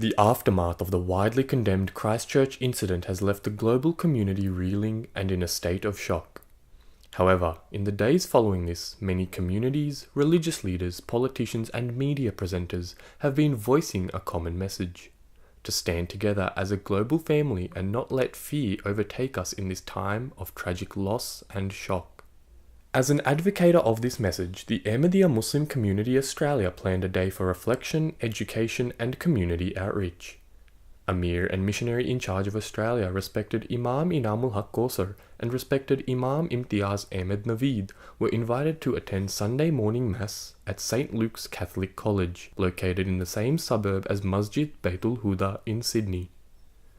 The aftermath of the widely condemned Christchurch incident has left the global community reeling and in a state of shock. However, in the days following this, many communities, religious leaders, politicians and media presenters have been voicing a common message: to stand together as a global family and not let fear overtake us in this time of tragic loss and shock. As an advocator of this message, the Ahmadiyya Muslim Community Australia planned a day for reflection, education and community outreach. Amir and missionary in charge of Australia, respected Imam Inamul Haq Kausar and respected Imam Imtiaz Ahmed Naveed, were invited to attend Sunday morning Mass at St. Luke's Catholic College, located in the same suburb as Masjid Baitul Huda in Sydney.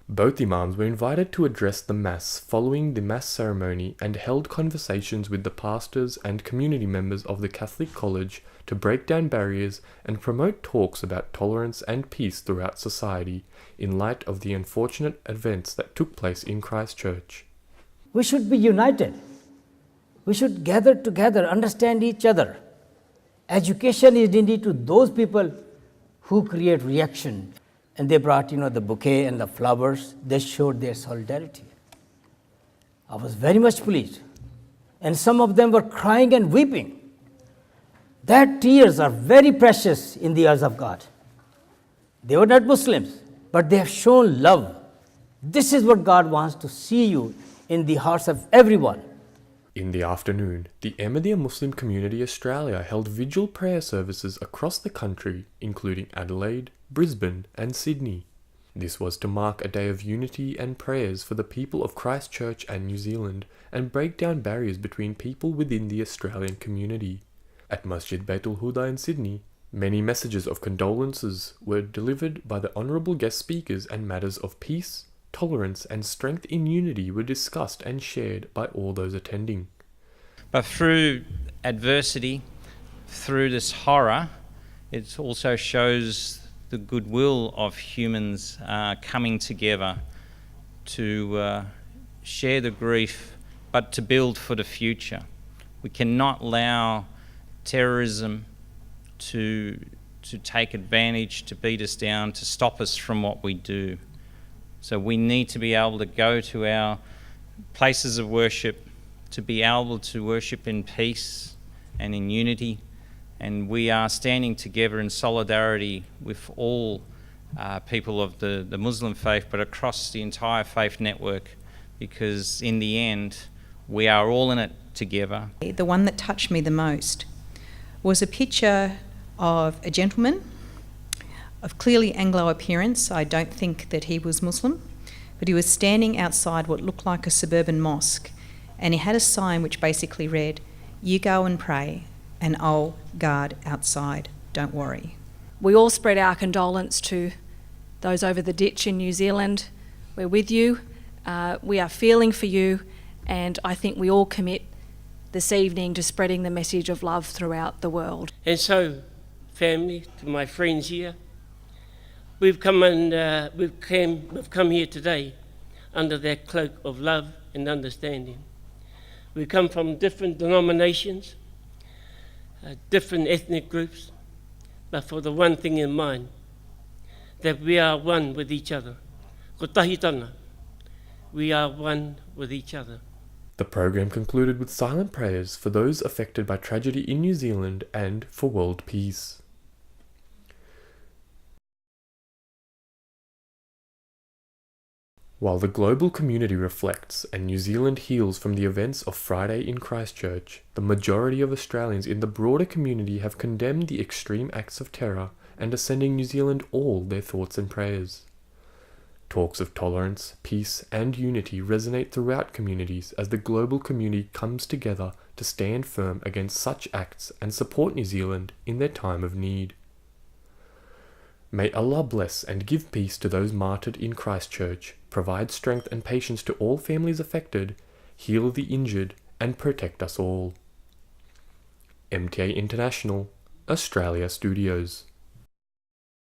Both imams were invited to address the Mass following the Mass ceremony and held conversations with the pastors and community members of the Catholic College to break down barriers and promote talks about tolerance and peace throughout society in light of the unfortunate events that took place in Christchurch. We should be united. We should gather together, understand each other. Education is indeed to those people who create reaction. And they brought, the bouquet and the flowers. They showed their solidarity. I was very much pleased. And some of them were crying and weeping. Their tears are very precious in the eyes of God. They were not Muslims, but they have shown love. This is what God wants to see you in the hearts of everyone. In the afternoon, the Ahmadiyya Muslim Community Australia held vigil prayer services across the country, including Adelaide, Brisbane and Sydney. This was to mark a day of unity and prayers for the people of Christchurch and New Zealand and break down barriers between people within the Australian community. At Masjid Baitul Huda in Sydney, many messages of condolences were delivered by the honourable guest speakers, and matters of peace, tolerance and strength in unity were discussed and shared by all those attending. But through adversity, through this horror, it also shows the goodwill of humans coming together to share the grief, but to build for the future. We cannot allow terrorism to take advantage, to beat us down, to stop us from what we do. So we need to be able to go to our places of worship, to be able to worship in peace and in unity. And we are standing together in solidarity with all people of the Muslim faith, but across the entire faith network, because in the end, we are all in it together. The one that touched me the most was a picture of a gentleman of clearly Anglo appearance. I don't think that he was Muslim, but he was standing outside what looked like a suburban mosque, and he had a sign which basically read, "You go and pray, and I'll guard outside, don't worry." We all spread our condolence to those over the ditch in New Zealand. We're with you, we are feeling for you, and I think we all commit this evening to spreading the message of love throughout the world. And so, family, to my friends here, we've come here today under that cloak of love and understanding. We come from different denominations, different ethnic groups, but for the one thing in mind, that we are one with each other. Ko tahi tana, we are one with each other. The program concluded with silent prayers for those affected by tragedy in New Zealand and for world peace. While the global community reflects and New Zealand heals from the events of Friday in Christchurch, the majority of Australians in the broader community have condemned the extreme acts of terror and are sending New Zealand all their thoughts and prayers. Talks of tolerance, peace and unity resonate throughout communities as the global community comes together to stand firm against such acts and support New Zealand in their time of need. May Allah bless and give peace to those martyred in Christchurch, provide strength and patience to all families affected, heal the injured, and protect us all. MTA International, Australia Studios.